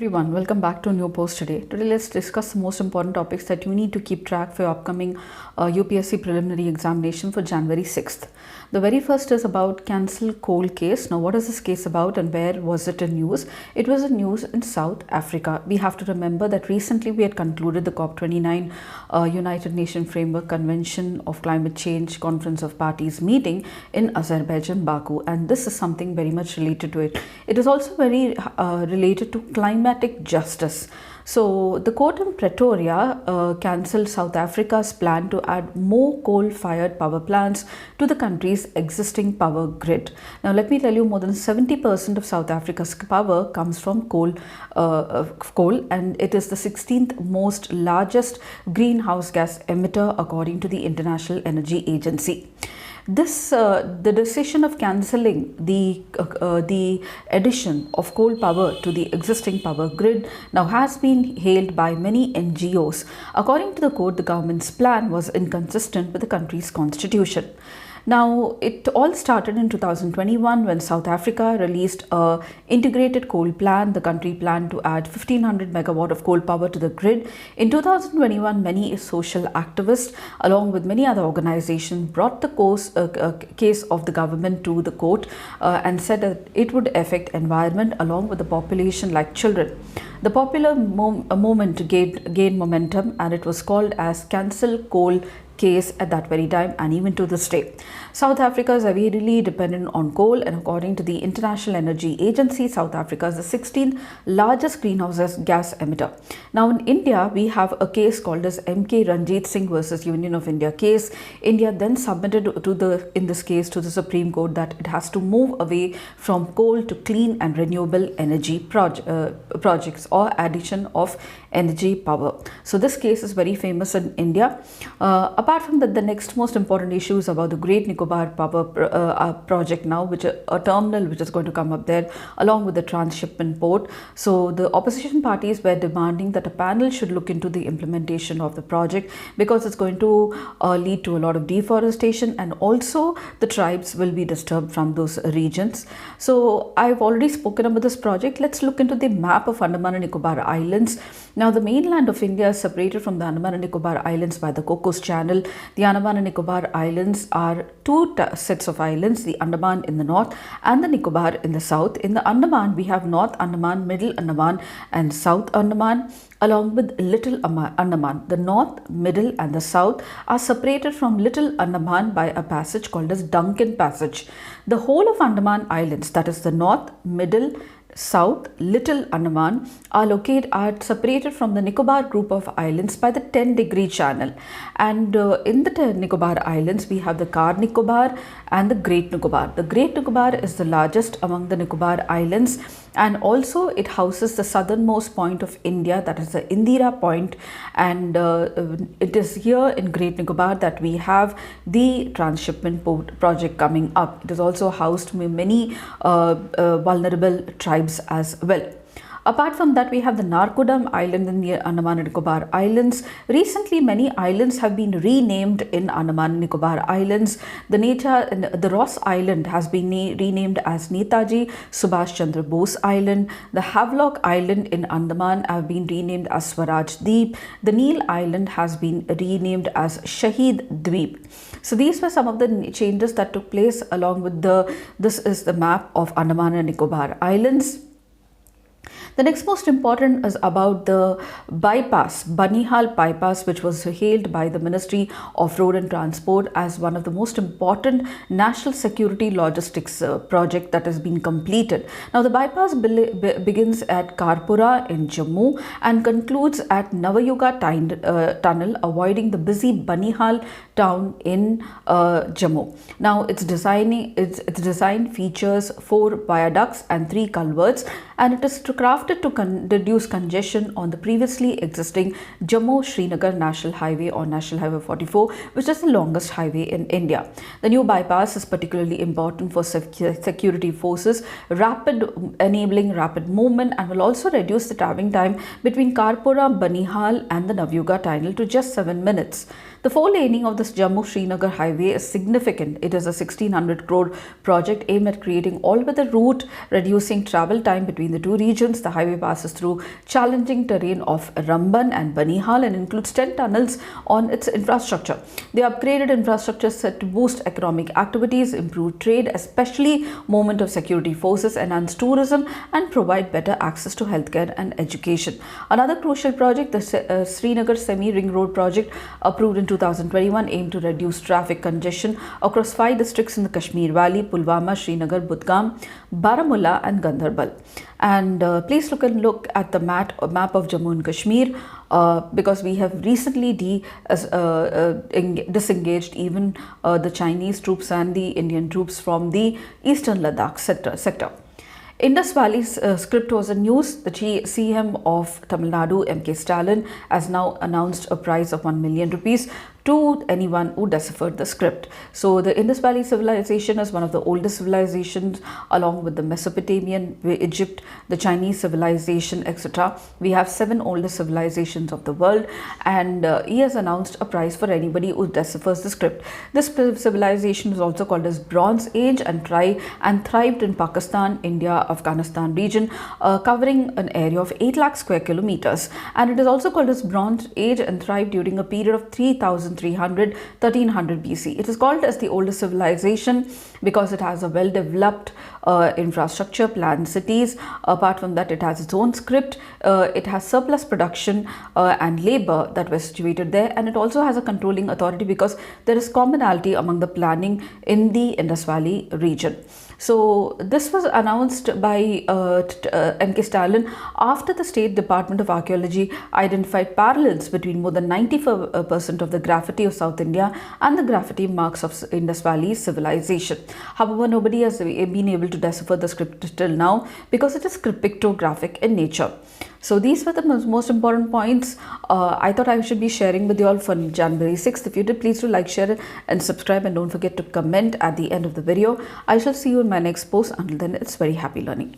Everyone, welcome back to a new post today. Today, let's discuss the most important topics that you need to keep track for your upcoming UPSC preliminary examination for January 6th. The very first is about cancel coal case. Now, what is this case about and where was it in news? It was in news in South Africa. We have to remember that recently we had concluded the COP29 United Nations Framework Convention of Climate Change Conference of Parties meeting in Azerbaijan, Baku, and this is something very much related to it. It is also very related to climatic justice. So the court in Pretoria cancelled South Africa's plan to add more coal-fired power plants to the country's existing power grid. Now let me tell you, more than 70% of South Africa's power comes from coal, and it is the 16th most largest greenhouse gas emitter according to the International Energy Agency. The decision of cancelling the addition of coal power to the existing power grid now has been hailed by many NGOs. According to the court, the government's plan was inconsistent with the country's constitution. Now, it all started in 2021 when South Africa released an integrated coal plan. The country planned to add 1500 megawatt of coal power to the grid. In 2021, many social activists, along with many other organizations, brought the case of the government to the court and said that it would affect environment along with the population like children. The popular movement gained momentum, and it was called as Cancel Coal case at that very time, and even to this day. South Africa is heavily dependent on coal, and according to the International Energy Agency, South Africa is the 16th largest greenhouse gas emitter. Now in India, we have a case called as MK Ranjit Singh versus Union of India case. India then submitted in this case to the Supreme Court that it has to move away from coal to clean and renewable energy projects or addition of energy power. So this case is very famous in India. Apart from that, the next most important issue is about the Great Nicobar Power project now, which a terminal which is going to come up there along with the transshipment port. So the opposition parties were demanding that a panel should look into the implementation of the project because it's going to lead to a lot of deforestation, and also the tribes will be disturbed from those regions. So I've already spoken about this project. Let's look into the map of Andaman and Nicobar Islands. Now the mainland of India is separated from the Andaman and Nicobar Islands by the Cocos Channel. The Andaman and Nicobar Islands are two sets of islands, the Andaman in the north and the Nicobar in the south. In the Andaman, we have North Andaman, Middle Andaman and South Andaman, along with Little Andaman. The north, middle and the south are separated from Little Andaman by a passage called as Duncan Passage. The whole of Andaman Islands, that is the north, middle, South, Little Andaman, are separated from the Nicobar group of islands by the 10-degree channel. And in the Nicobar Islands, we have the Car Nicobar and the Great Nicobar. The Great Nicobar is the largest among the Nicobar Islands, and also it houses the southernmost point of India, that is the Indira Point, and it is here in Great Nicobar that we have the transshipment port project coming up. It is also housed many vulnerable tribes as well. Apart from that, we have the Narkodam Island in the Andaman and Nicobar Islands. Recently, many islands have been renamed in Andaman and Nicobar Islands. The Ross Island has been renamed as Netaji Subhash Chandra Bose Island. The Havelock Island in Andaman have been renamed as Swaraj Deep. The Neil Island has been renamed as Shahid Dweep. So these were some of the changes that took place along with this is the map of Andaman and Nicobar Islands. The next most important is about the bypass, Banihal bypass, which was hailed by the Ministry of Road and Transport as one of the most important national security logistics project that has been completed. Now the bypass begins at Karpura in Jammu and concludes at Navayuga tunnel, avoiding the busy Banihal town in Jammu. Now its design features 4 viaducts and 3 culverts, and it is crafted to reduce congestion on the previously existing Jammu-Srinagar National Highway or National Highway 44, which is the longest highway in India. The new bypass is particularly important for security forces, enabling rapid movement, and will also reduce the travelling time between Karpura, Banihal and the Navayuga tunnel to just 7 minutes. The four laning of this Jammu-Srinagar highway is significant. It is a 1600 crore project aimed at creating all-weather route, reducing travel time between the two regions. The highway passes through challenging terrain of Ramban and Banihal and includes 10 tunnels on its infrastructure. The upgraded infrastructure is set to boost economic activities, improve trade, especially movement of security forces, enhance tourism, and provide better access to healthcare and education. Another crucial project, the Srinagar Semi-Ring Road project, approved in 2021, aimed to reduce traffic congestion across 5 districts in the Kashmir Valley: Pulwama, Srinagar, Budgam, Baramulla, and Gandharbal. And please look at the map of Jammu and Kashmir, because we have recently disengaged even the Chinese troops and the Indian troops from the eastern Ladakh sector. Indus Valley's script was in news. The CM of Tamil Nadu, M.K. Stalin, has now announced a prize of 1 million rupees to anyone who deciphered the script. So the Indus Valley civilization is one of the oldest civilizations, along with the Mesopotamian, Egypt, the Chinese civilization, etc. We have 7 oldest civilizations of the world, and he has announced a prize for anybody who deciphers the script. This civilization is also called as Bronze Age and thrived in Pakistan, India, Afghanistan region, covering an area of 8 lakh square kilometers. And it is also called as Bronze Age and thrived during a period of 1300 BC. It is called as the oldest civilization because it has a well-developed infrastructure, planned cities. Apart from that, it has its own script. It has surplus production and labor that were situated there, and it also has a controlling authority because there is commonality among the planning in the Indus Valley region. So this was announced by M.K. Stalin after the State Department of Archaeology identified parallels between more than 90% of the graffiti of South India and the graffiti marks of Indus Valley civilization. However, nobody has been able to decipher the script till now because it is pictographic in nature. So these were the most important points I thought I should be sharing with you all for January 6th. If you did, please do like, share and subscribe, and don't forget to comment at the end of the video. I shall see you in my next post. Until then, it's very happy learning.